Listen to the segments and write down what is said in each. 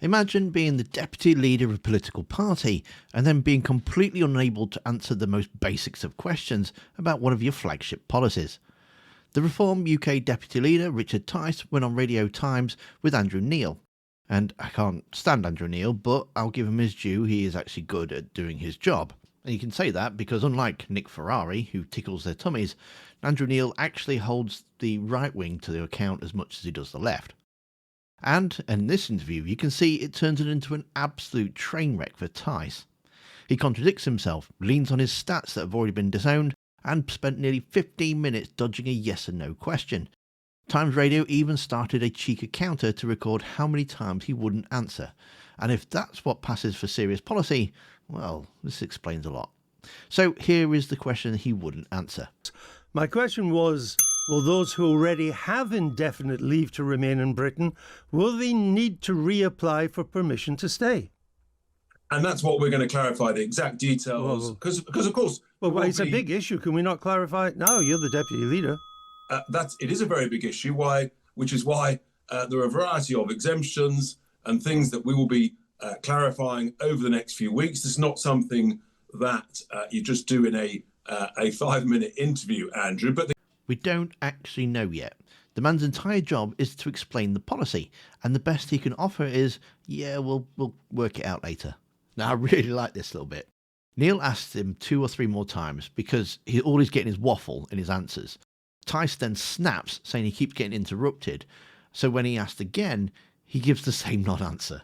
Imagine being the deputy leader of a political party and then being completely unable to answer the most basics of questions about one of your flagship policies. The Reform UK deputy leader, Richard Tice, went on Radio Times with Andrew Neil. And I can't stand Andrew Neil, but I'll give him his due, he is actually good at doing his job. And you can say that because unlike Nick Ferrari, who tickles their tummies, Andrew Neil actually holds the right wing to the account as much as he does the left. And in this interview, you can see it turns it into an absolute train wreck for Tice. He contradicts himself, leans on his stats that have already been disowned, and spent nearly 15 minutes dodging a yes and no question. Times Radio even started a cheeky counter to record how many times he wouldn't answer. And if that's what passes for serious policy, well, this explains a lot. So here is the question he wouldn't answer. My question was, will those who already have indefinite leave to remain in Britain, will they need to reapply for permission to stay? And that's what we're going to clarify, the exact details, because of course... Well, it's a big issue. Can we not clarify it now? You're the deputy leader. It is a very big issue, which is why there are a variety of exemptions and things that we will be clarifying over the next few weeks. This is not something that you just do in a 5-minute interview, Andrew. But we don't actually know yet. The man's entire job is to explain the policy, and the best he can offer is, yeah, we'll work it out later. Now, I really like this little bit. Neil asked him 2 or 3 more times because all he's getting is waffle in his answers. Tice then snaps, saying he keeps getting interrupted. So when he asked again, he gives the same non-answer.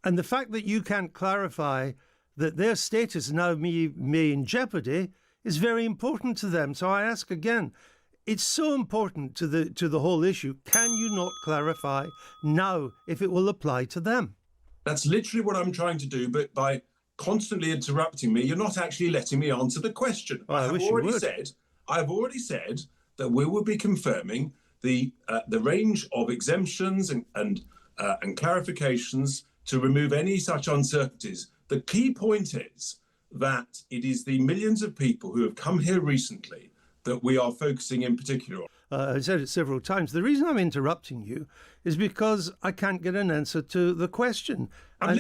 And the fact that you can't clarify that their status now may in jeopardy is very important to them. So I ask again, it's so important to the whole issue. Can you not clarify now if it will apply to them? That's literally what I'm trying to do, but by constantly interrupting me, you're not actually letting me answer the question. Well, I have already said that we will be confirming the range of exemptions and clarifications to remove any such uncertainties. The key point is that it is the millions of people who have come here recently that we are focusing in particular on. I said it several times. The reason I'm interrupting you is because I can't get an answer to the question. I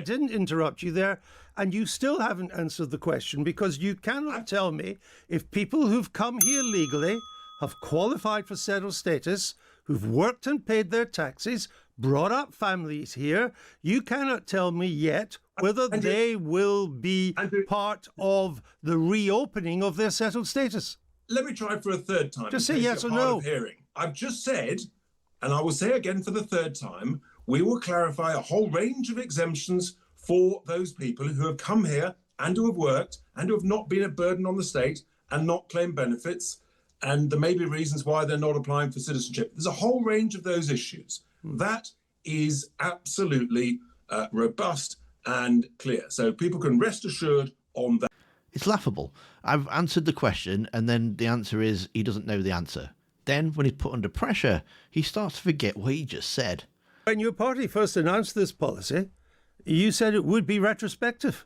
didn't interrupt you there, and you still haven't answered the question because you cannot tell me if people who've come here legally, have qualified for settled status, who've worked and paid their taxes, brought up families here, you cannot tell me yet whether they will be part of the reopening of their settled status. Let me try for a third time. Just say yes or no. I've just said, and I will say again for the third time, we will clarify a whole range of exemptions for those people who have come here and who have worked and who have not been a burden on the state and not claimed benefits. And there may be reasons why they're not applying for citizenship. There's a whole range of those issues. That is absolutely robust and clear. So people can rest assured on that. It's laughable. I've answered the question and then the answer is he doesn't know the answer. Then when he's put under pressure, he starts to forget what he just said. When your party first announced this policy, you said it would be retrospective.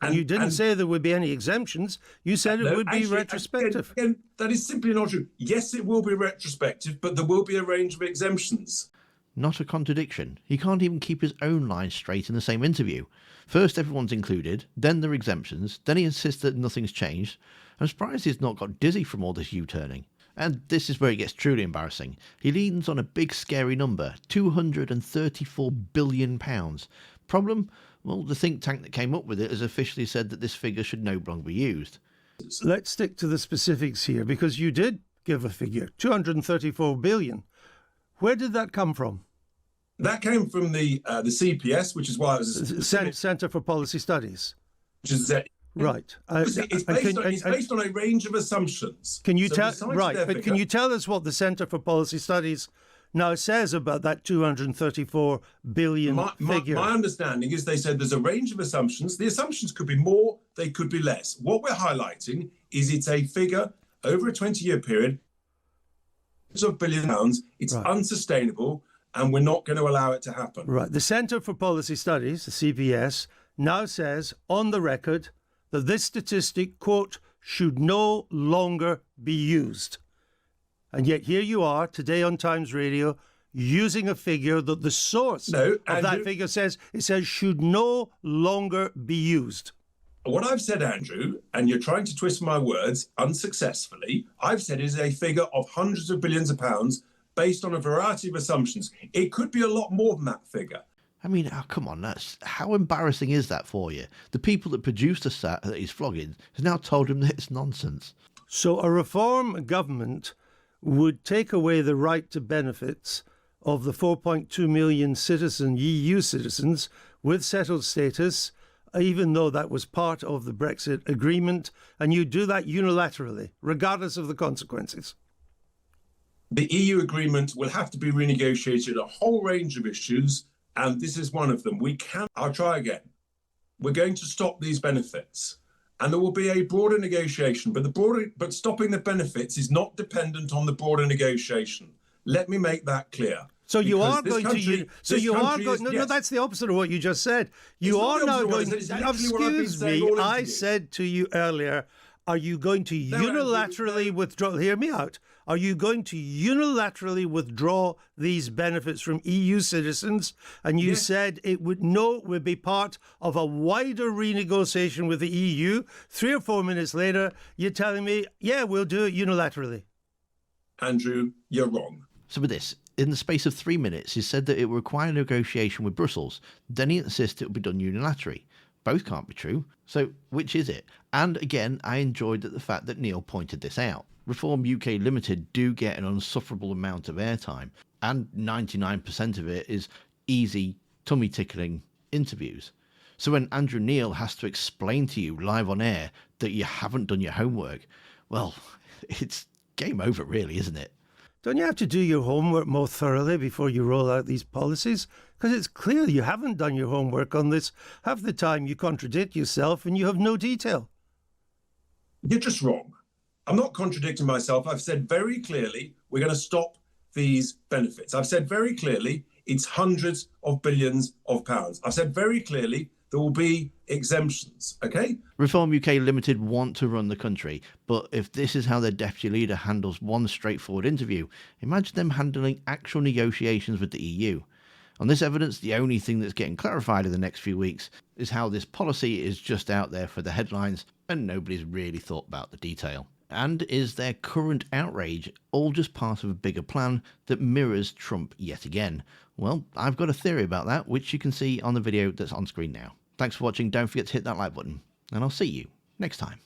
And you didn't say there would be any exemptions. You said it would be retrospective. Again, that is simply not true. Yes, it will be retrospective, but there will be a range of exemptions. Not a contradiction. He can't even keep his own line straight in the same interview. First everyone's included, then there are exemptions, then he insists that nothing's changed. I'm surprised he's not got dizzy from all this U-turning. And this is where it gets truly embarrassing. He leans on a big scary number, £234 billion. Problem? Well, the think tank that came up with it has officially said that this figure should no longer be used. Let's stick to the specifics here, because you did give a figure, 234 billion. Where did that come from? That came from the CPS, which is why it was Centre for Policy Studies. Which is right. It's based on a range of assumptions. Can you can you tell us what the Centre for Policy Studies now says about that 234 billion figure? My understanding is they said there's a range of assumptions. The assumptions could be more, they could be less. What we're highlighting is it's a figure over a 20-year period of £1 billion. It's unsustainable, and we're not going to allow it to happen. Right. The Centre for Policy Studies, the CPS, now says on the record that this statistic, quote, should no longer be used. And yet here you are today on Times Radio using a figure that the source No, of that Andrew, figure says should no longer be used. what I've said, Andrew, and you're trying to twist my words unsuccessfully, I've said is a figure of hundreds of billions of pounds based on a variety of assumptions. It could be a lot more than that figure. I mean, oh, come on, how embarrassing is that for you? The people that produced the stat that he's flogging has now told him that it's nonsense. So a reform government would take away the right to benefits of the 4.2 million EU citizens with settled status, even though that was part of the Brexit agreement, and you do that unilaterally, regardless of the consequences. The EU agreement will have to be renegotiated, a whole range of issues, and this is one of them. I'll try again. We're going to stop these benefits, and there will be a broader negotiation, but stopping the benefits is not dependent on the broader negotiation. Let me make that clear. So you Because are this going country- to. So this you are country going. is- No, yes. that's the opposite of what you just said. You It's not are the now opposite of what I going. said, it's literally what I've been Excuse saying me. all I interview. said to you earlier. Are you going to No, Andrew, unilaterally no. withdraw? Hear me out. Are you going to unilaterally withdraw these benefits from EU citizens? And you Yes. said it would be part of a wider renegotiation with the EU. 3 or 4 minutes later, you're telling me, yeah, we'll do it unilaterally. Andrew, you're wrong. So with this, in the space of 3 minutes, he said that it would require negotiation with Brussels. Then he insists it would be done unilaterally. Both can't be true. So which is it? And again, I enjoyed the fact that Neil pointed this out. Reform UK Limited do get an unsufferable amount of airtime, and 99% of it is easy, tummy-tickling interviews. So when Andrew Neil has to explain to you live on air that you haven't done your homework, well, it's game over really, isn't it? Don't you have to do your homework more thoroughly before you roll out these policies? Because it's clear you haven't done your homework on this. Half the time you contradict yourself and you have no detail. You're just wrong. I'm not contradicting myself. I've said very clearly we're going to stop these benefits. I've said very clearly it's hundreds of billions of pounds. I've said very clearly there will be exemptions, okay? Reform UK Limited want to run the country, but if this is how their deputy leader handles one straightforward interview, imagine them handling actual negotiations with the EU. On this evidence, the only thing that's getting clarified in the next few weeks is how this policy is just out there for the headlines and nobody's really thought about the detail. And is their current outrage all just part of a bigger plan that mirrors Trump yet again? Well, I've got a theory about that, which you can see on the video that's on screen now. Thanks for watching. Don't forget to hit that like button, and I'll see you next time.